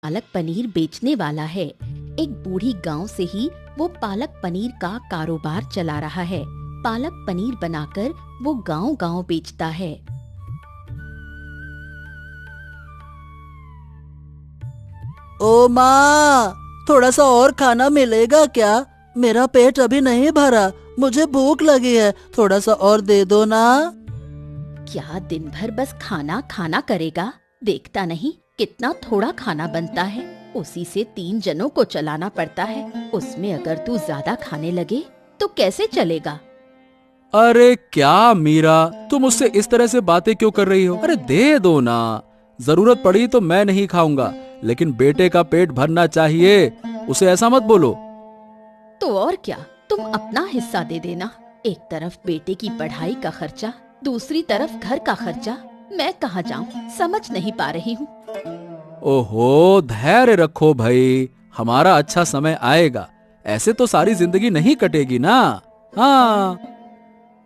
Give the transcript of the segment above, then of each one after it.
पालक पनीर बेचने वाला है। एक बूढ़ी गांव से ही वो पालक पनीर का कारोबार चला रहा है। पालक पनीर बनाकर वो गांव-गांव बेचता है। ओ माँ, थोड़ा सा और खाना मिलेगा क्या? मेरा पेट अभी नहीं भरा, मुझे भूख लगी है, थोड़ा सा और दे दो ना। क्या दिन भर बस खाना खाना करेगा? देखता नहीं कितना थोड़ा खाना बनता है, उसी से 3 जनों को चलाना पड़ता है। उसमें अगर तू ज्यादा खाने लगे तो कैसे चलेगा? अरे क्या मीरा, तुम मुझसे इस तरह से बातें क्यों कर रही हो? अरे दे दो ना, जरूरत पड़ी तो मैं नहीं खाऊंगा, लेकिन बेटे का पेट भरना चाहिए, उसे ऐसा मत बोलो। तो और क्या, तुम अपना हिस्सा दे देना। एक तरफ बेटे की पढ़ाई का खर्चा, दूसरी तरफ घर का खर्चा। मैं कहाँ जाऊँ, समझ नहीं पा रही हूँ। ओहो, धैर्य रखो भाई, हमारा अच्छा समय आएगा। ऐसे तो सारी जिंदगी नहीं कटेगी ना। हाँ,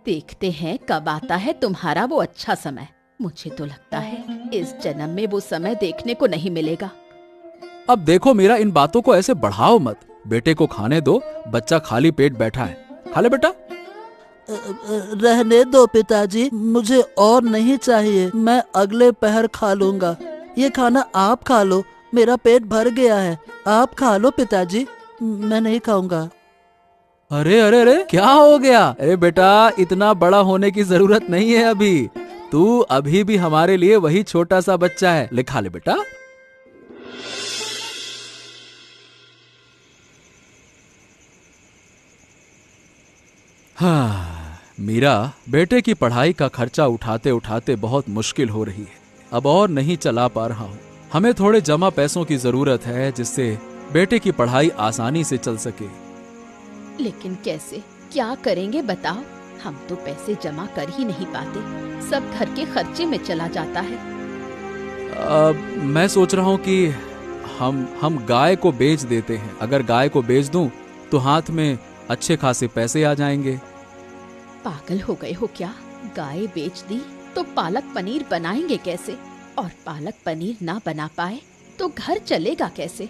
देखते हैं कब आता है तुम्हारा वो अच्छा समय। मुझे तो लगता है इस जन्म में वो समय देखने को नहीं मिलेगा। अब देखो मीरा, इन बातों को ऐसे बढ़ाओ मत। बेटे को खाने दो, बच्चा खाली पेट बैठा है। खा ले बेटा। रहने दो पिताजी, मुझे और नहीं चाहिए, मैं अगले पहर खा लूंगा। ये खाना आप खा लो, मेरा पेट भर गया है। आप खा लो पिताजी, मैं नहीं खाऊंगा। अरे अरे अरे, क्या हो गया? अरे बेटा, इतना बड़ा होने की जरूरत नहीं है अभी। तू अभी भी हमारे लिए वही छोटा सा बच्चा है। ले खा ले बेटा। हाँ मीरा, बेटे की पढ़ाई का खर्चा उठाते उठाते बहुत मुश्किल हो रही है। अब और नहीं चला पा रहा हूँ। हमें थोड़े जमा पैसों की जरूरत है, जिससे बेटे की पढ़ाई आसानी से चल सके। लेकिन कैसे, क्या करेंगे बताओ? हम तो पैसे जमा कर ही नहीं पाते, सब घर के खर्चे में चला जाता है। मैं सोच रहा हूँ कि हम गाय को बेच देते हैं। अगर गाय को बेच दूं तो हाथ में अच्छे खासे पैसे आ जाएंगे। पागल हो गए हो क्या? गाय बेच दी तो पालक पनीर बनाएंगे कैसे? और पालक पनीर ना बना पाए तो घर चलेगा कैसे?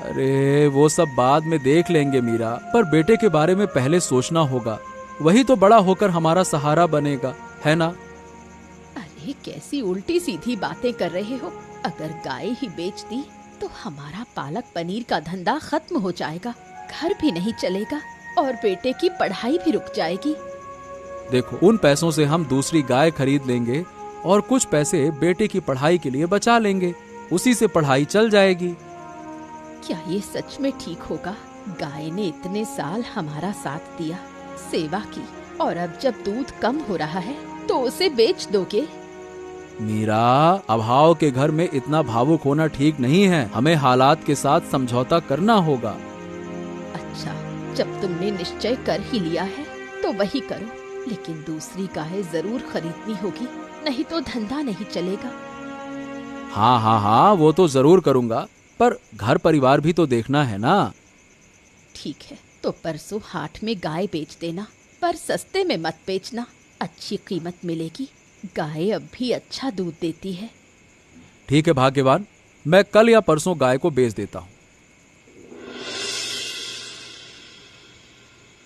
अरे वो सब बाद में देख लेंगे मीरा, पर बेटे के बारे में पहले सोचना होगा। वही तो बड़ा होकर हमारा सहारा बनेगा, है ना? अरे कैसी उल्टी सीधी बातें कर रहे हो। अगर गाय ही बेच दी तो हमारा पालक पनीर का धंधा खत्म हो जाएगा, घर भी नहीं चलेगा और बेटे की पढ़ाई भी रुक जाएगी। देखो, उन पैसों से हम दूसरी गाय खरीद लेंगे और कुछ पैसे बेटे की पढ़ाई के लिए बचा लेंगे। उसी से पढ़ाई चल जाएगी। क्या ये सच में ठीक होगा? गाय ने इतने साल हमारा साथ दिया, सेवा की, और अब जब दूध कम हो रहा है तो उसे बेच दोगे? मीरा, अभाव के घर में इतना भावुक होना ठीक नहीं है। हमें हालात के साथ समझौता करना होगा। अच्छा, जब तुमने निश्चय कर ही लिया है तो वही करो, लेकिन दूसरी गाय जरूर खरीदनी होगी, नहीं तो धंधा नहीं चलेगा। हाँ हाँ हाँ, वो तो जरूर करूँगा, पर घर परिवार भी तो देखना है ना। ठीक है, तो परसों हाट में गाय बेच देना, पर सस्ते में मत बेचना, अच्छी कीमत मिलेगी। गाय अब भी अच्छा दूध देती है। ठीक है भाग्यवान, मैं कल या परसों गाय को बेच देता हूँ।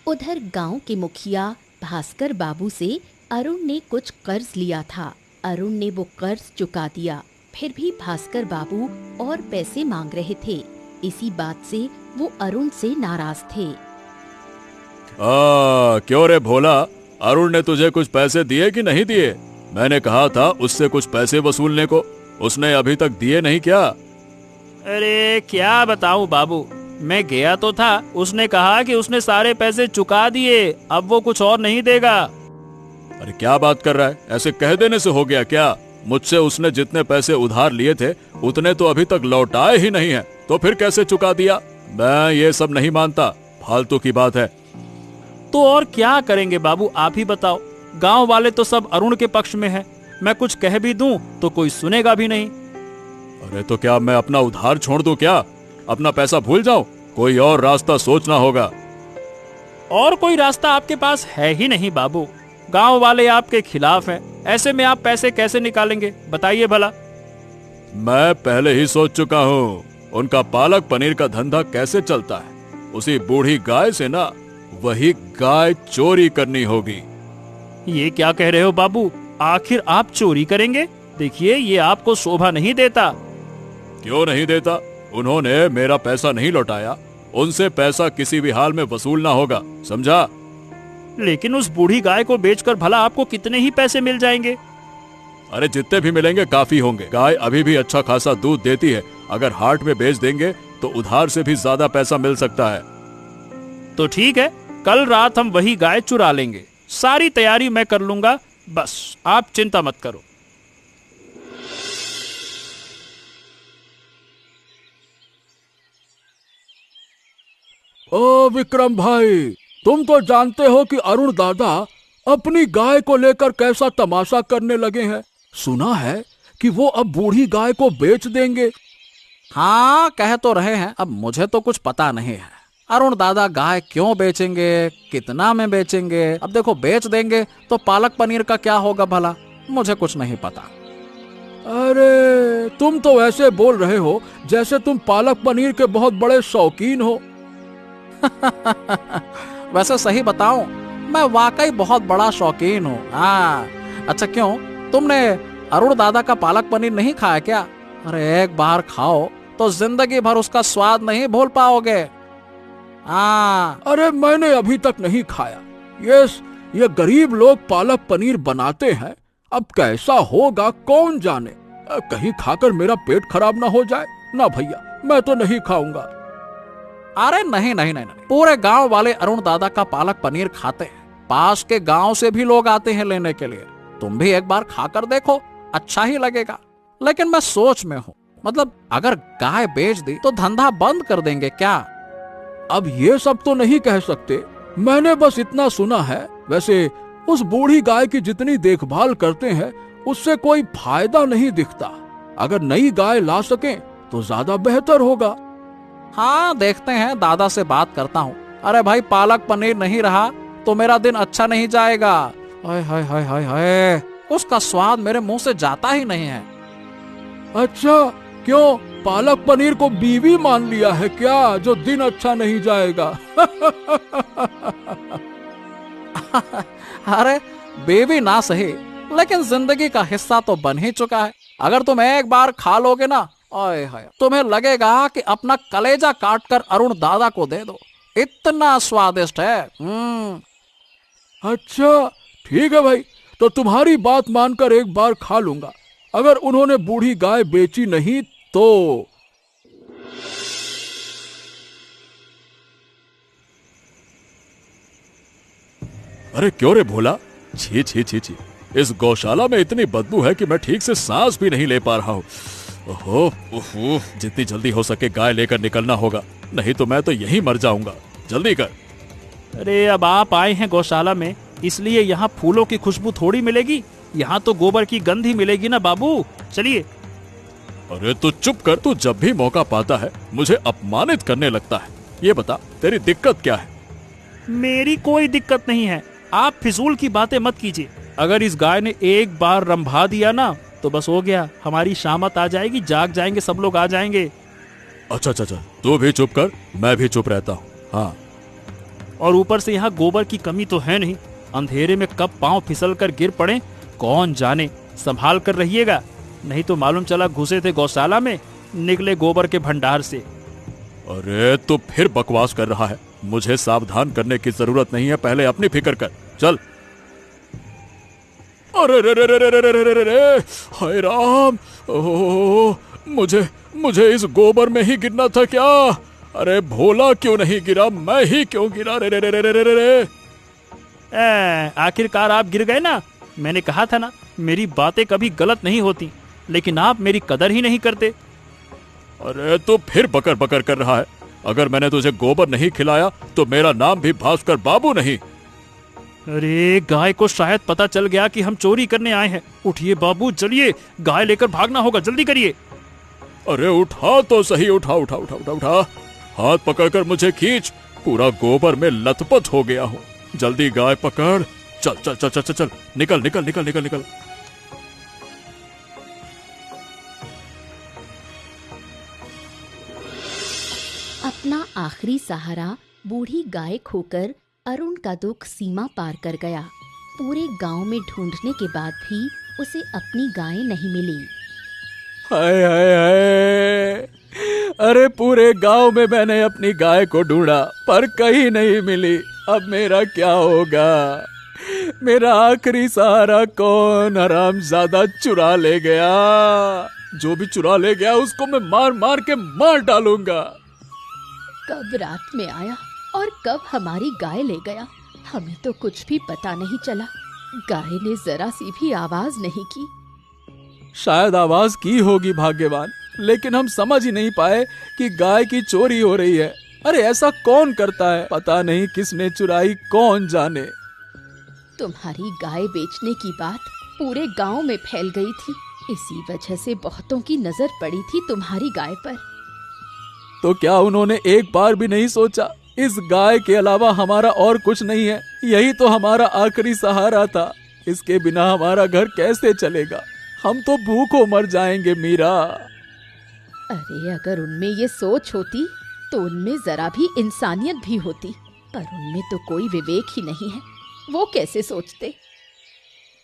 उधर गांव के मुखिया भास्कर बाबू से अरुण ने कुछ कर्ज लिया था। अरुण ने वो कर्ज चुका दिया, फिर भी भास्कर बाबू और पैसे मांग रहे थे। इसी बात से वो अरुण से नाराज थे। क्यों रे भोला, अरुण ने तुझे कुछ पैसे दिए कि नहीं दिए? मैंने कहा था उससे कुछ पैसे वसूलने को, उसने अभी तक दिए नहीं क्या? अरे क्या बताऊं बाबू, मैं गया तो था, उसने कहा कि उसने सारे पैसे चुका दिए, अब वो कुछ और नहीं देगा। अरे क्या बात कर रहा है? ऐसे कह देने से हो गया क्या? मुझसे उसने जितने पैसे उधार लिए थे उतने तो अभी तक लौटाए ही नहीं है, तो फिर कैसे चुका दिया? मैं ये सब नहीं मानता, फालतू की बात है। तो और क्या करेंगे बाबू, आप ही बताओ। गांव वाले तो सब अरुण के पक्ष में हैं, मैं कुछ कह भी दूं तो कोई सुनेगा भी नहीं। अरे तो क्या मैं अपना उधार छोड़ दूं क्या? अपना पैसा भूल जाऊं? कोई और रास्ता सोचना होगा। और कोई रास्ता आपके पास है ही नहीं बाबू, गांव वाले आपके खिलाफ हैं, ऐसे में आप पैसे कैसे निकालेंगे बताइए भला। मैं पहले ही सोच चुका हूँ उनका पालक पनीर का धंधा कैसे चलता है। उसी बूढ़ी गाय से ना वही गाय चोरी करनी होगी। ये क्या कह रहे हो बाबू? आखिर आप चोरी करेंगे? देखिए, ये आपको शोभा नहीं देता। क्यों नहीं देता? उन्होंने मेरा पैसा नहीं लौटाया, उनसे पैसा किसी भी हाल में वसूलना होगा, समझा? लेकिन उस बूढ़ी गाय को बेचकर भला आपको कितने ही पैसे मिल जाएंगे? अरे जितने भी मिलेंगे काफी होंगे। गाय अभी भी अच्छा खासा दूध देती है, अगर हाट में बेच देंगे तो उधार से भी ज्यादा पैसा मिल सकता है। तो ठीक है, कल रात हम वही गाय चुरा लेंगे। सारी तैयारी मैं कर लूंगा, बस आप चिंता मत करो। ओ विक्रम भाई, तुम तो जानते हो कि अरुण दादा अपनी गाय को लेकर कैसा तमाशा करने लगे हैं। सुना है कि वो अब बूढ़ी गाय को बेच देंगे। हाँ, कह तो रहे हैं, अब मुझे तो कुछ पता नहीं है। अरुण दादा गाय क्यों बेचेंगे, कितना में बेचेंगे? अब देखो, बेच देंगे तो पालक पनीर का क्या होगा भला? मुझे कुछ नहीं पता। अरे तुम तो ऐसे बोल रहे हो जैसे तुम पालक पनीर के बहुत बड़े शौकीन हो। वैसे सही बताऊं, मैं वाकई बहुत बड़ा शौकीन हूँ। हाँ, अच्छा क्यों, तुमने अरुण दादा का पालक पनीर नहीं खाया क्या? अरे एक बार खाओ तो जिंदगी भर उसका स्वाद नहीं भूल पाओगे। हाँ। अरे मैंने अभी तक नहीं खाया। ये गरीब लोग पालक पनीर बनाते हैं, अब कैसा होगा कौन जाने। कहीं खाकर मेरा पेट खराब ना हो जाए। ना भैया, मैं तो नहीं खाऊंगा। अरे नहीं नहीं नहीं नहीं, पूरे गांव वाले अरुण दादा का पालक पनीर खाते हैं। पास के गांव से भी लोग आते हैं लेने के लिए। तुम भी एक बार खाकर देखो, अच्छा ही लगेगा। लेकिन मैं सोच में हूँ, मतलब अगर गाय बेच दी तो धंधा बंद कर देंगे क्या? अब ये सब तो नहीं कह सकते, मैंने बस इतना सुना है। वैसे उस बूढ़ी गाय की जितनी देखभाल करते हैं उससे कोई फायदा नहीं दिखता। अगर नई गाय ला सकें तो ज्यादा बेहतर होगा। हाँ, देखते हैं, दादा से बात करता हूँ। अरे भाई, पालक पनीर नहीं रहा तो मेरा दिन अच्छा नहीं जाएगा। हाय हाय हाय हाय हाय, उसका स्वाद मेरे मुंह से जाता ही नहीं है। अच्छा, क्यों पालक पनीर को बीवी मान लिया है क्या, जो दिन अच्छा नहीं जाएगा? अरे बेबी ना सही, लेकिन जिंदगी का हिस्सा तो बन ही चुका है। अगर तुम एक बार खा लोगे ना, ओए हाय, तुम्हें लगेगा कि अपना कलेजा काट कर अरुण दादा को दे दो, इतना स्वादिष्ट है। अच्छा ठीक है भाई, तो तुम्हारी बात मानकर एक बार खा लूंगा। अगर उन्होंने बूढ़ी गाय बेची नहीं तो। अरे क्यों रे भोला, छी छी छी छी, इस गौशाला में इतनी बदबू है कि मैं ठीक से सांस भी नहीं ले पा रहा हूँ। ओहो, जितनी जल्दी हो सके गाय लेकर निकलना होगा, नहीं तो मैं तो यहीं मर जाऊंगा। जल्दी कर। अरे अब आप आए हैं गौशाला में, इसलिए यहाँ फूलों की खुशबू थोड़ी मिलेगी, यहाँ तो गोबर की गंध ही मिलेगी ना बाबू। चलिए। अरे तू चुप कर, तू जब भी मौका पाता है मुझे अपमानित करने लगता है। ये बता, तेरी दिक्कत क्या है? मेरी कोई दिक्कत नहीं है, आप फिजूल की बातें मत कीजिए। अगर इस गाय ने एक बार रंभा दिया ना तो बस हो गया, हमारी शामत आ जाएगी, जाग जाएंगे, सब लोग आ जाएंगे। अच्छा, तू भी चुप कर, मैं भी चुप रहता हूँ। हाँ, और ऊपर से यहाँ गोबर की कमी तो है नहीं, अंधेरे में कब पांव फिसल कर गिर पड़े कौन जाने। संभाल कर रहिएगा, नहीं तो मालूम चला घुसे थे गौशाला में, निकले गोबर के भंडार से। अरे तू फिर बकवास कर रहा है, मुझे सावधान करने की जरूरत नहीं है, पहले अपनी फिक्र कर, चल। अरे रे रे रे रे रे रे रे रे, हाय राम, ओह, मुझे इस गोबर में ही गिरना था क्या? अरे भोला क्यों नहीं गिरा, मैं ही क्यों गिरा? रे रे रे रे रे रे रे। आखिरकार आप गिर गए ना। मैंने कहा था ना, मेरी बातें कभी गलत नहीं होती, लेकिन आप मेरी कदर ही नहीं करते। अरे तू फिर बकर बकर कर रहा है। अगर मैंने तुझे गोबर नहीं खिलाया तो मेरा नाम भी भास्कर बाबू नहीं। अरे गाय को शायद पता चल गया कि हम चोरी करने आए हैं। उठिए बाबू, चलिए, गाय लेकर भागना होगा, जल्दी करिए। अरे उठा तो सही, उठा उठा उठा उठा उठा, हाथ पकड़कर मुझे खींच, पूरा गोबर में लथपथ हो गया हूँ। जल्दी गाय पकड़, चल चल चल चल चल, निकल निकल निकल निकल निकल। अपना आखिरी सहारा बूढ़ी गाय खोकर अरुण का दुख सीमा पार कर गया। पूरे गांव में ढूंढने के बाद भी उसे अपनी गाय नहीं मिली। हाय हाय हाय, अरे पूरे गांव में मैंने अपनी गाय को ढूंढा पर कहीं नहीं मिली। अब मेरा क्या होगा? मेरा आखिरी सहारा कौन हरामजादा चुरा ले गया? जो भी चुरा ले गया उसको मैं मार मार के मार डालूंगा। कब रात में आया और कब हमारी गाय ले गया, हमें तो कुछ भी पता नहीं चला। गाय ने जरा सी भी आवाज नहीं की। शायद आवाज की होगी भाग्यवान, लेकिन हम समझ ही नहीं पाए कि गाय की चोरी हो रही है। अरे ऐसा कौन करता है? पता नहीं किसने चुराई, कौन जाने। तुम्हारी गाय बेचने की बात पूरे गांव में फैल गई थी। इसी वजह से बहुतों की नजर पड़ी थी तुम्हारी गाय पर। तो क्या उन्होंने एक बार भी नहीं सोचा इस गाय के अलावा हमारा और कुछ नहीं है? यही तो हमारा आखिरी सहारा था। इसके बिना हमारा घर कैसे चलेगा? हम तो भूखों मर जाएंगे मीरा। अरे अगर उनमें ये सोच होती तो उनमें जरा भी इंसानियत भी होती, पर उनमें तो कोई विवेक ही नहीं है। वो कैसे सोचते?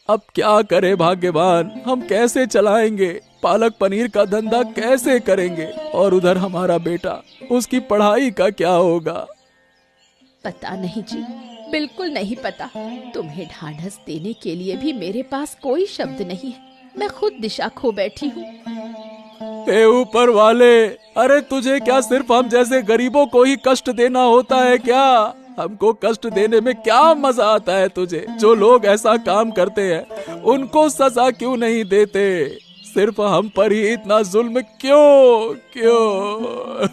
अब क्या करे भाग्यवान, हम कैसे चलाएंगे? पालक पनीर का धंधा कैसे करेंगे? और उधर हमारा बेटा, उसकी पढ़ाई का क्या होगा? पता नहीं जी, बिल्कुल नहीं पता। तुम्हें ढांढस देने के लिए भी मेरे पास कोई शब्द नहीं है। मैं खुद दिशा खो बैठी हूँ। हे ऊपर वाले, अरे तुझे क्या सिर्फ हम जैसे गरीबों को ही कष्ट देना होता है क्या? हमको कष्ट देने में क्या मजा आता है तुझे? जो लोग ऐसा काम करते हैं उनको सजा क्यों नहीं देते? सिर्फ हम पर ही इतना जुल्म क्यों क्यों?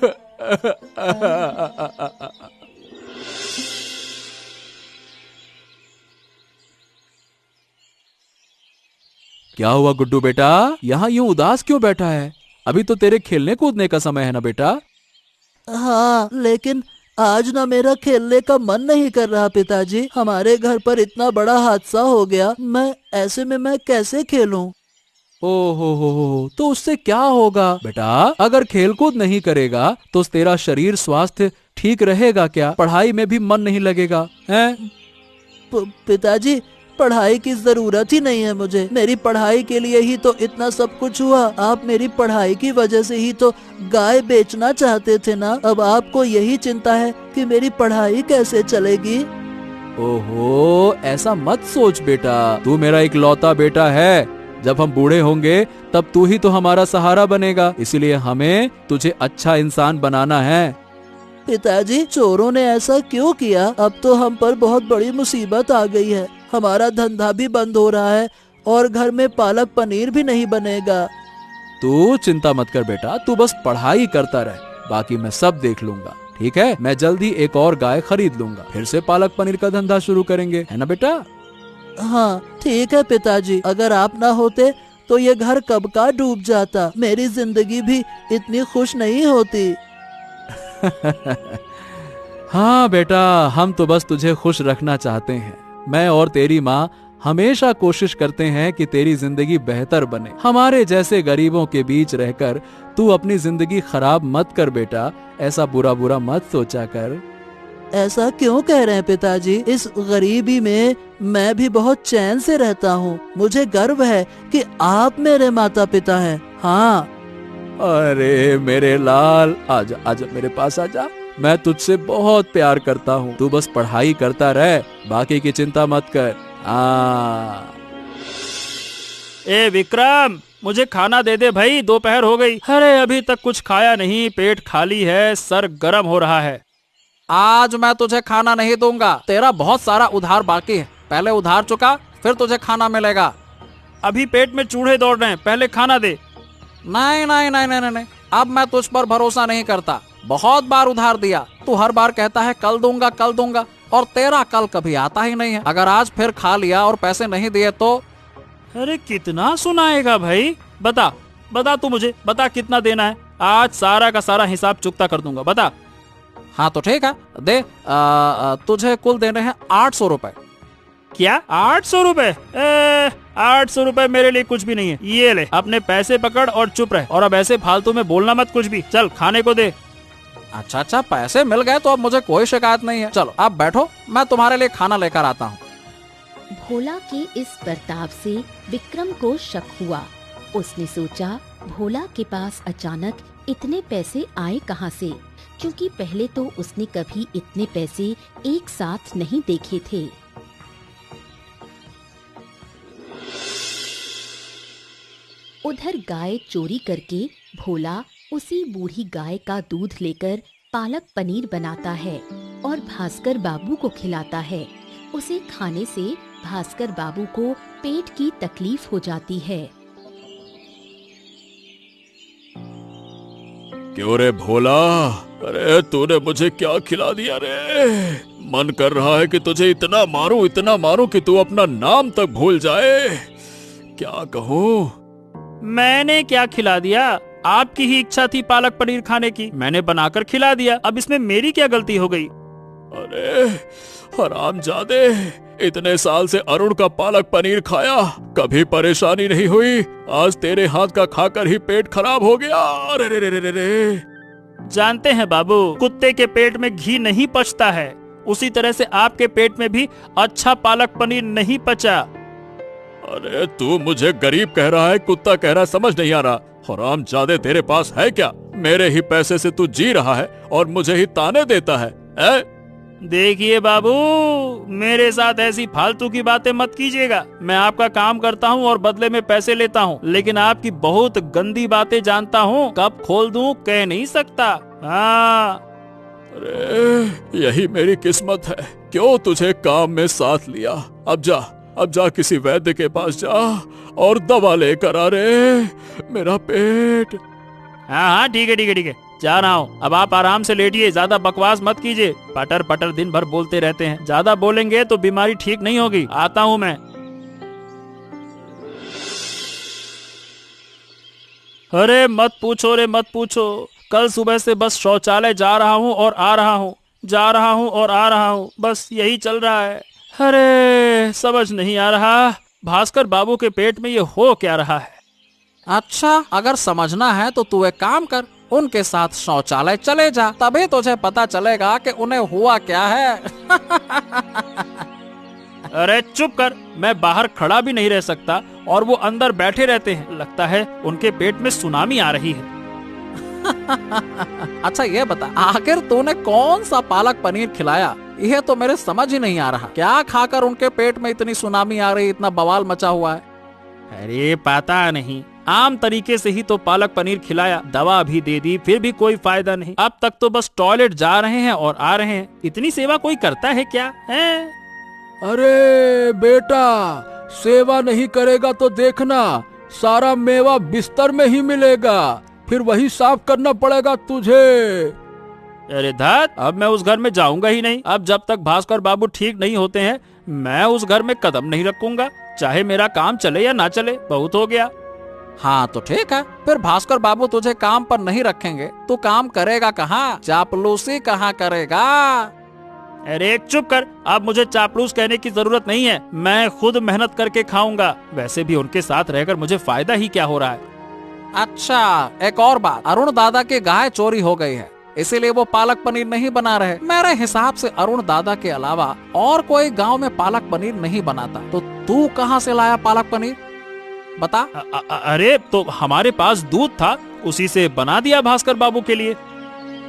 क्या हुआ गुड्डू बेटा, यहाँ यूं उदास क्यों बैठा है? अभी तो तेरे खेलने कूदने का समय है ना बेटा। हाँ, लेकिन आज ना मेरा खेलने का मन नहीं कर रहा पिताजी। हमारे घर पर इतना बड़ा हादसा हो गया, ऐसे में मैं कैसे खेलूं? हो, तो उससे क्या होगा बेटा? अगर खेलकूद नहीं करेगा तो तेरा शरीर स्वास्थ्य ठीक रहेगा क्या? पढ़ाई में भी मन नहीं लगेगा हैं? पिताजी, पढ़ाई की जरूरत ही नहीं है मुझे। मेरी पढ़ाई के लिए ही तो इतना सब कुछ हुआ। आप मेरी पढ़ाई की वजह से ही तो गाय बेचना चाहते थे ना। अब आपको यही चिंता है कि मेरी पढ़ाई कैसे चलेगी। ओहो, ऐसा मत सोच बेटा, तू मेरा इकलौता बेटा है। जब हम बूढ़े होंगे तब तू ही तो हमारा सहारा बनेगा, इसलिए हमें तुझे अच्छा इंसान बनाना है। पिताजी, चोरों ने ऐसा क्यों किया? अब तो हम पर बहुत बड़ी मुसीबत आ गई है। हमारा धंधा भी बंद हो रहा है और घर में पालक पनीर भी नहीं बनेगा। तू चिंता मत कर बेटा, तू बस पढ़ाई करता रह, बाकी मैं सब देख लूंगा। ठीक है, मैं जल्दी एक और गाय खरीद लूंगा, फिर से पालक पनीर का धंधा शुरू करेंगे, है ना बेटा? हाँ ठीक है पिताजी, अगर आप ना होते तो ये घर कब का डूब जाता। मेरी जिंदगी भी इतनी खुश नहीं होती। हाँ बेटा, हम तो बस तुझे खुश रखना चाहते हैं। मैं और तेरी माँ हमेशा कोशिश करते हैं कि तेरी जिंदगी बेहतर बने। हमारे जैसे गरीबों के बीच रहकर तू अपनी जिंदगी खराब मत कर बेटा, ऐसा बुरा बुरा मत सोचा कर। ऐसा क्यों कह रहे हैं पिताजी? इस गरीबी में मैं भी बहुत चैन से रहता हूँ। मुझे गर्व है कि आप मेरे माता पिता हैं। हाँ। अरे मेरे लाल, आजा आजा मेरे पास आजा। मैं तुझसे बहुत प्यार करता हूँ, तू बस पढ़ाई करता रह, बाकी की चिंता मत कर। ए विक्रम, मुझे खाना दे दे भाई, दोपहर हो गई। अरे अभी तक कुछ खाया नहीं, पेट खाली है, सर गर्म हो रहा है। आज मैं तुझे खाना नहीं दूंगा, तेरा बहुत सारा उधार बाकी है। पहले उधार चुका, फिर तुझे खाना मिलेगा। अभी पेट में चूहे दौड़ रहे हैं, पहले खाना दे। नहीं नहीं नहीं नहीं नहीं, अब मैं तुझ पर भरोसा नहीं करता। बहुत बार उधार दिया, तू हर बार कहता है कल दूंगा, और तेरा कल कभी आता ही नहीं है। अगर आज फिर खा लिया और पैसे नहीं दिए तो? अरे कितना सुनाएगा भाई? बता बता, तू मुझे बता कितना देना है। आज सारा का सारा हिसाब चुकता कर दूंगा, बता। हाँ तो ठीक है, दे। तुझे कुल देने हैं 800 रुपए। क्या 800 रुपए? 800 रुपए मेरे लिए कुछ भी नहीं है। ये ले अपने पैसे पकड़ और चुप रहे, और अब ऐसे फालतू में बोलना मत कुछ भी। चल खाने को दे। अच्छा अच्छा, पैसे मिल गए तो अब मुझे कोई शिकायत नहीं है। चलो आप बैठो, मैं तुम्हारे लिए खाना लेकर आता हूँ। भोला के इस बर्ताव से विक्रम को शक हुआ। उसने सोचा भोला के पास अचानक इतने पैसे आए कहाँ से, क्योंकि पहले तो उसने कभी इतने पैसे एक साथ नहीं देखे थे। उधर गाय चोरी करके भोला उसी बूढ़ी गाय का दूध लेकर पालक पनीर बनाता है और भास्कर बाबू को खिलाता है। उसे खाने से भास्कर बाबू को पेट की तकलीफ हो जाती है। क्यों रे भोला, अरे तूने मुझे क्या खिला दिया रे? मन कर रहा है कि तुझे इतना मारूं कि तू अपना नाम तक भूल जाए। क्या कहूँ? मैंने क्या खिला दिया? आपकी ही इच्छा थी पालक पनीर खाने की, मैंने बनाकर खिला दिया। अब इसमें मेरी क्या गलती हो गई? अरे हरामजादे, इतने साल से अरुण का पालक पनीर खाया, कभी परेशानी नहीं हुई। आज तेरे हाथ का खाकर ही पेट खराब हो गया। अरे रे रे रे रे। जानते हैं बाबू, कुत्ते के पेट में घी नहीं पचता है, उसी तरह से आपके पेट में भी अच्छा पालक पनीर नहीं पचा। अरे तू मुझे गरीब कह रहा है, कुत्ता कह रहा है, समझ नहीं आ रहा। हरामजादे, तेरे पास है क्या? मेरे ही पैसे से तू जी रहा है और मुझे ही ताने देता है, देखिए बाबू, मेरे साथ ऐसी फालतू की बातें मत कीजिएगा। मैं आपका काम करता हूँ और बदले में पैसे लेता हूँ, लेकिन आपकी बहुत गंदी बातें जानता हूँ। कब खोल दूँ कह नहीं सकता। हाँ, अरे यही मेरी किस्मत है, क्यों तुझे काम में साथ लिया। अब जा किसी वैद्य के पास जा और दवा लेकर आ रे, मेरा पेट। हाँ, ठीक है, जा रहा हूँ। अब आप आराम से लेटिए, ज्यादा बकवास मत कीजिए। पटर पटर दिन भर बोलते रहते हैं, ज्यादा बोलेंगे तो बीमारी ठीक नहीं होगी। आता हूँ मैं। अरे मत पूछो, कल सुबह से बस शौचालय जा रहा हूँ और आ रहा हूँ, बस यही चल रहा है। अरे समझ नहीं आ रहा, भास्कर बाबू के पेट में ये हो क्या रहा है। अच्छा, अगर समझना है तो तू एक काम कर, उनके साथ शौचालय चले जा, तभी तुझे पता चलेगा कि उन्हें हुआ क्या है। अरे चुप कर, मैं बाहर खड़ा भी नहीं रह सकता और वो अंदर बैठे रहते हैं। लगता है उनके पेट में सुनामी आ रही है। अच्छा ये बता, आखिर तूने कौन सा पालक पनीर खिलाया? यह तो मेरे समझ ही नहीं आ रहा। क्या खाकर उनके पेट में इतनी सुनामी आ रही, इतना बवाल मचा हुआ है? अरे पता नहीं, आम तरीके से ही तो पालक पनीर खिलाया, दवा भी दे दी, फिर भी कोई फायदा नहीं। अब तक तो बस टॉयलेट जा रहे हैं और आ रहे हैं। इतनी सेवा कोई करता है क्या है? अरे बेटा, सेवा नहीं करेगा तो देखना, सारा मेवा बिस्तर में ही मिलेगा, फिर वही साफ करना पड़ेगा तुझे। अरे धत, अब मैं उस घर में जाऊंगा ही नहीं। अब जब तक भास्कर बाबू ठीक नहीं होते हैं, मैं उस घर में कदम नहीं रखूंगा, चाहे मेरा काम चले या ना चले। बहुत हो गया। हाँ तो ठीक है, फिर भास्कर बाबू तुझे काम पर नहीं रखेंगे तो काम करेगा कहाँ? चापलूसी कहाँ करेगा? अरे चुप कर, अब मुझे चापलूस कहने की जरूरत नहीं है। मैं खुद मेहनत करके खाऊंगा। वैसे भी उनके साथ रहकर मुझे फायदा ही क्या हो रहा है। अच्छा, एक और बात, अरुण दादा की गाय चोरी हो गई है, इसीलिए वो पालक पनीर नहीं बना रहे। मेरे हिसाब से अरुण दादा के अलावा और कोई गांव में पालक पनीर नहीं बनाता। तो तू कहाँ से लाया पालक पनीर, बता? अरे तो हमारे पास दूध था, उसी से बना दिया भास्कर बाबू के लिए।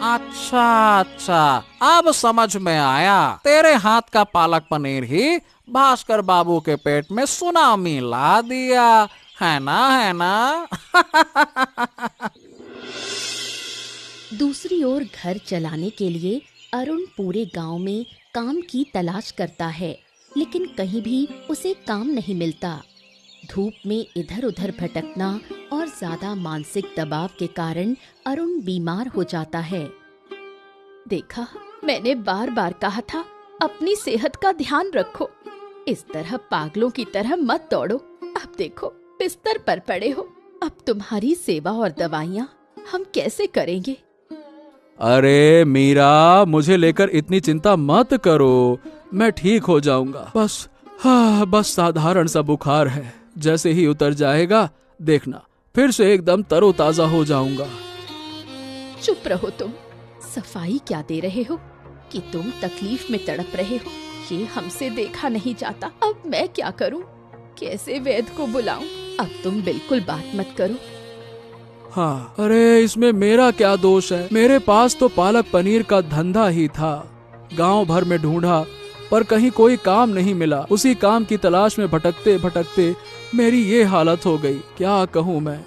अच्छा, अब समझ में आया। तेरे हाथ का पालक पनीर ही भास्कर बाबू के पेट में सुनामी ला दिया, है ना? दूसरी ओर घर चलाने के लिए अरुण पूरे गांव में काम की तलाश करता है, लेकिन कहीं भी उसे काम नहीं मिलता। धूप में इधर उधर भटकना और ज्यादा मानसिक दबाव के कारण अरुण बीमार हो जाता है। देखा, मैंने बार बार कहा था, अपनी सेहत का ध्यान रखो, इस तरह पागलों की तरह मत दौड़ो। अब देखो, बिस्तर पर पड़े हो। अब तुम्हारी सेवा और दवाइयाँ हम कैसे करेंगे? अरे मीरा, मुझे लेकर इतनी चिंता मत करो, मैं ठीक हो जाऊंगा। बस साधारण सा बुखार है, जैसे ही उतर जाएगा देखना, फिर से एकदम तरोताजा हो जाऊंगा। चुप रहो तुम, सफाई क्या दे रहे हो कि तुम तकलीफ में तड़प रहे हो। ये हमसे देखा नहीं जाता। अब मैं क्या करूं? कैसे वैद्य को बुलाऊं? अब तुम बिल्कुल बात मत करो। हाँ, अरे इसमें मेरा क्या दोष है? मेरे पास तो पालक पनीर का धंधा ही था। गांव भर में ढूंढा पर कहीं कोई काम नहीं मिला। उसी काम की तलाश में भटकते भटकते मेरी ये हालत हो गई। क्या कहूँ मैं।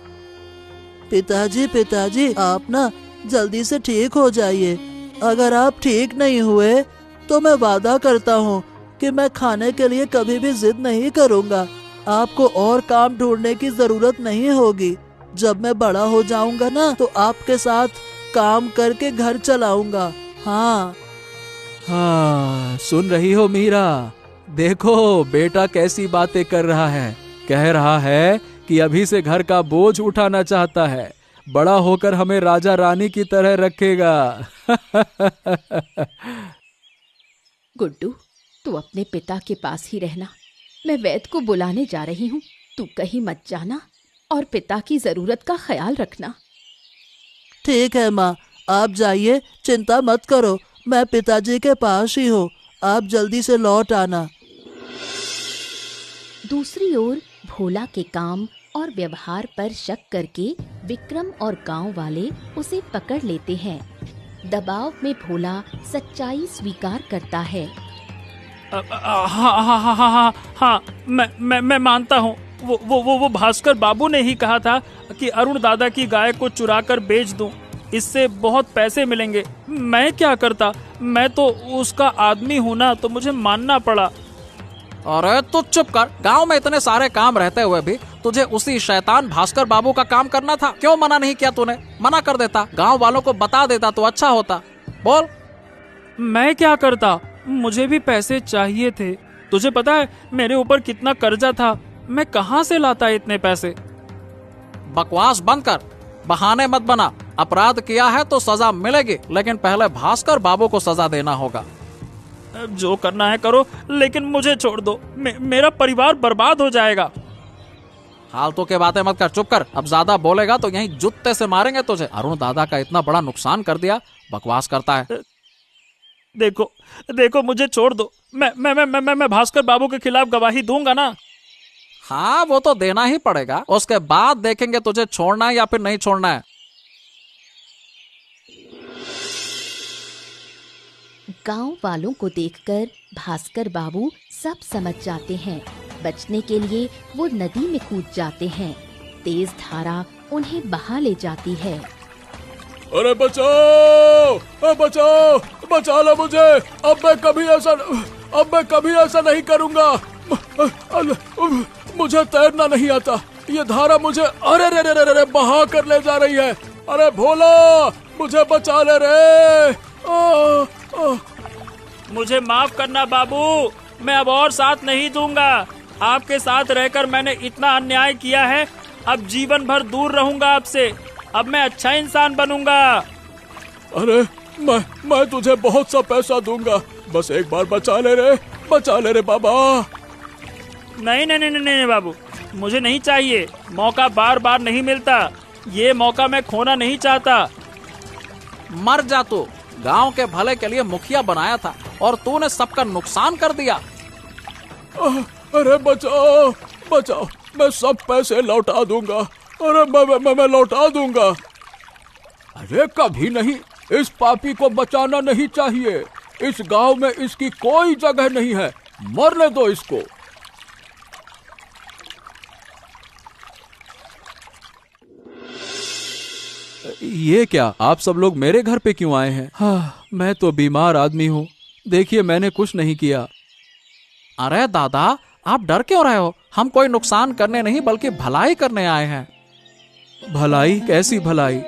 पिताजी आप ना जल्दी से ठीक हो जाइए। अगर आप ठीक नहीं हुए तो मैं वादा करता हूँ कि मैं खाने के लिए कभी भी जिद नहीं करूँगा। आपको और काम ढूंढने की जरूरत नहीं होगी। जब मैं बड़ा हो जाऊंगा ना तो आपके साथ काम करके घर चलाऊंगा। हाँ सुन रही हो मीरा? देखो बेटा कैसी बातें कर रहा है। कह रहा है कि अभी से घर का बोझ उठाना चाहता है, बड़ा होकर हमें राजा रानी की तरह रखेगा। गुड्डू, तू अपने पिता के पास ही रहना। मैं वैद्य को बुलाने जा रही हूँ। तू कहीं मत जाना और पिता की जरूरत का ख्याल रखना। ठीक है माँ, आप जाइए, चिंता मत करो। मैं पिताजी के पास ही हूँ। आप जल्दी से लौट आना। दूसरी ओर भोला के काम और व्यवहार पर शक करके विक्रम और गांव वाले उसे पकड़ लेते हैं। दबाव में भोला सच्चाई स्वीकार करता है। हाँ, मैं मानता हूँ। वो भास्कर बाबू ने ही कहा था कि अरुण दादा की गाय को चुराकर बेच दूं, इससे बहुत पैसे मिलेंगे। मैं क्या करता? मैं तो उसका आदमी हूँ ना, तो मुझे मानना पड़ा। अरे तू चुप कर। गांव में इतने सारे काम रहते हुए भी तुझे उसी शैतान भास्कर बाबू का काम करना था। क्यों मना नहीं किया तूने? मना कर देता, गांव वालों को बता देता तो अच्छा होता। बोल। मैं क्या करता? मुझे भी पैसे चाहिए थे। तुझे पता है मेरे ऊपर कितना कर्जा था? मैं कहाँ से लाता इतने पैसे? बकवास बंद कर, बहाने मत बना। अपराध किया है तो सजा मिलेगी, लेकिन पहले भास्कर बाबू को सजा देना होगा। जो करना है करो, लेकिन मुझे छोड़ दो। मेरा परिवार बर्बाद हो जाएगा। फालतू के बातें मत कर, चुप कर। अब ज्यादा बोलेगा तो यहीं जूते से मारेंगे तुझे। अरुण दादा का इतना बड़ा नुकसान कर दिया, बकवास करता है। देखो मुझे छोड़ दो। मैं भास्कर बाबू के खिलाफ गवाही दूंगा ना। हाँ, वो तो देना ही पड़ेगा। उसके बाद देखेंगे तुझे छोड़ना है या फिर नहीं छोड़ना है। गांव वालों को देखकर भास्कर बाबू सब समझ जाते हैं। बचने के लिए वो नदी में कूद जाते हैं। तेज धारा उन्हें बहा ले जाती है। अरे बचाओ, बचाओ, बचा लो मुझे। अब मैं कभी ऐसा नहीं करूंगा। मुझे तैरना नहीं आता। ये धारा मुझे अरे बहा कर ले जा रही है। अरे भोला, मुझे बचा ले रे। मुझे माफ करना बाबू, मैं अब और साथ नहीं दूंगा। आपके साथ रहकर मैंने इतना अन्याय किया है। अब जीवन भर दूर रहूंगा आपसे। अब मैं अच्छा इंसान बनूंगा। अरे मैं तुझे बहुत सा पैसा दूंगा, बस एक बार बचा ले रे बाबा। नहीं बाबू, मुझे नहीं चाहिए। मौका बार बार नहीं मिलता। ये मौका मैं खोना नहीं चाहता। मर जा तू। गांव के भले के लिए मुखिया बनाया था और तूने सबका नुकसान कर दिया। अरे बचाओ, मैं सब पैसे लौटा दूंगा। अरे मैं लौटा दूंगा। अरे कभी नहीं, इस पापी को बचाना नहीं चाहिए। इस गांव में इसकी कोई जगह नहीं है। मरने दो इसको। ये क्या, आप सब लोग मेरे घर पे क्यों आए हैं? हाँ, मैं तो बीमार आदमी हूँ। देखिए मैंने कुछ नहीं किया। अरे दादा, आप डर क्यों रहे हो? हम कोई नुकसान करने नहीं बल्कि भलाई करने आए हैं। भलाई? कैसी भलाई?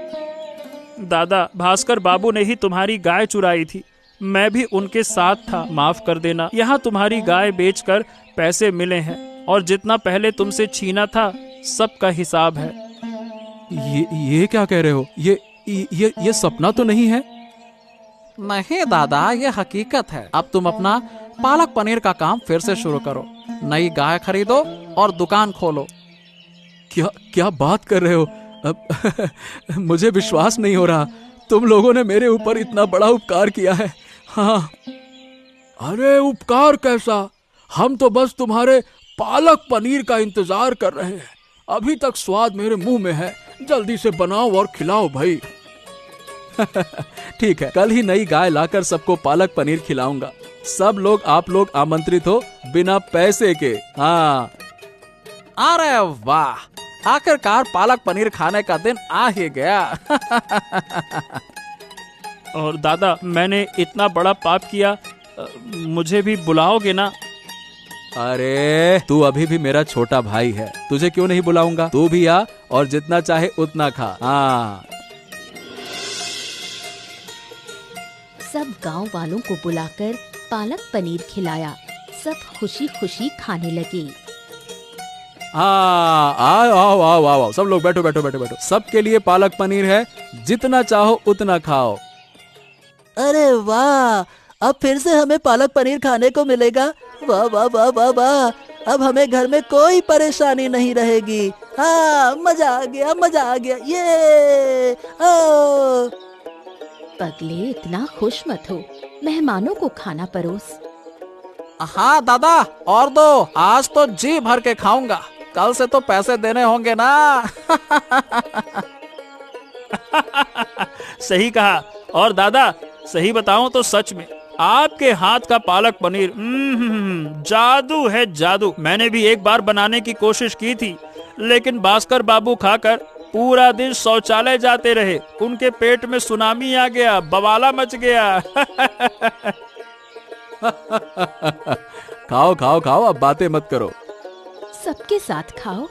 दादा, भास्कर बाबू ने ही तुम्हारी गाय चुराई थी। मैं भी उनके साथ था। माफ कर देना। यहाँ तुम्हारी गाय बेचकर पैसे मिले हैं और जितना पहले तुमसे छीना था सबका हिसाब है। ये क्या कह रहे हो? ये सपना तो नहीं है? नहीं दादा, ये हकीकत है। अब तुम अपना पालक पनीर का काम फिर से शुरू करो। नई गाय खरीदो और दुकान खोलो। क्या बात कर रहे हो? अब मुझे विश्वास नहीं हो रहा। तुम लोगों ने मेरे ऊपर इतना बड़ा उपकार किया है। हाँ। अरे उपकार कैसा, हम तो बस तुम्हारे पालक पनीर का इंतजार कर रहे हैं। अभी तक स्वाद मेरे मुंह में है, जल्दी से बनाओ और खिलाओ भाई। ठीक है, कल ही नई गाय लाकर सबको पालक पनीर खिलाऊंगा। सब लोग, आप लोग आमंत्रित हो बिना पैसे के। हाँ। अरे वाह, आखिरकार पालक पनीर खाने का दिन आ ही गया। और दादा, मैंने इतना बड़ा पाप किया, मुझे भी बुलाओगे ना? अरे तू अभी भी मेरा छोटा भाई है, तुझे क्यों नहीं बुलाऊंगा। तू भी आ और जितना चाहे उतना खा। हाँ। सब गांव वालों को बुलाकर पालक पनीर खिलाया। सब खुशी खुशी खाने लगे। हाँ, आओ आओ आओ आओ आओ, सब लोग बैठो बैठो बैठो बैठो। सबके लिए पालक पनीर है, जितना चाहो उतना खाओ। अरे वाह, अब फिर से हमें पालक पनीर खाने को मिलेगा। वाह वाह वाह वाह वाह, अब हमें घर में कोई परेशानी नहीं रहेगी। हाँ, मजा आ गया, मजा आ गया। ये ओ। पगले, इतना खुश मत हो, मेहमानों को खाना परोस। हाँ दादा, और दो, आज तो जी भर के खाऊंगा। कल से तो पैसे देने होंगे ना। सही कहा। और दादा, सही बताऊं तो सच में आपके हाथ का पालक पनीर जादू है, जादू। मैंने भी एक बार बनाने की कोशिश की थी, लेकिन भास्कर बाबू खाकर पूरा दिन शौचालय जाते रहे। उनके पेट में सुनामी आ गया, बवाला मच गया। खाओ खाओ खाओ, अब बातें मत करो। सबके साथ खाओ।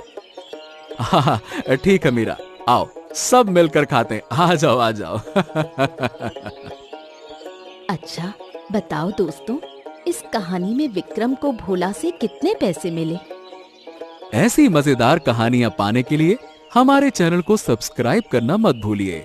हाँ, ठीक है मीरा, आओ सब मिलकर खाते हैं। आ जाओ आ जाओ। अच्छा बताओ दोस्तों, इस कहानी में विक्रम को भोला से कितने पैसे मिले? ऐसी मजेदार कहानियां पाने के लिए हमारे चैनल को सब्सक्राइब करना मत भूलिए।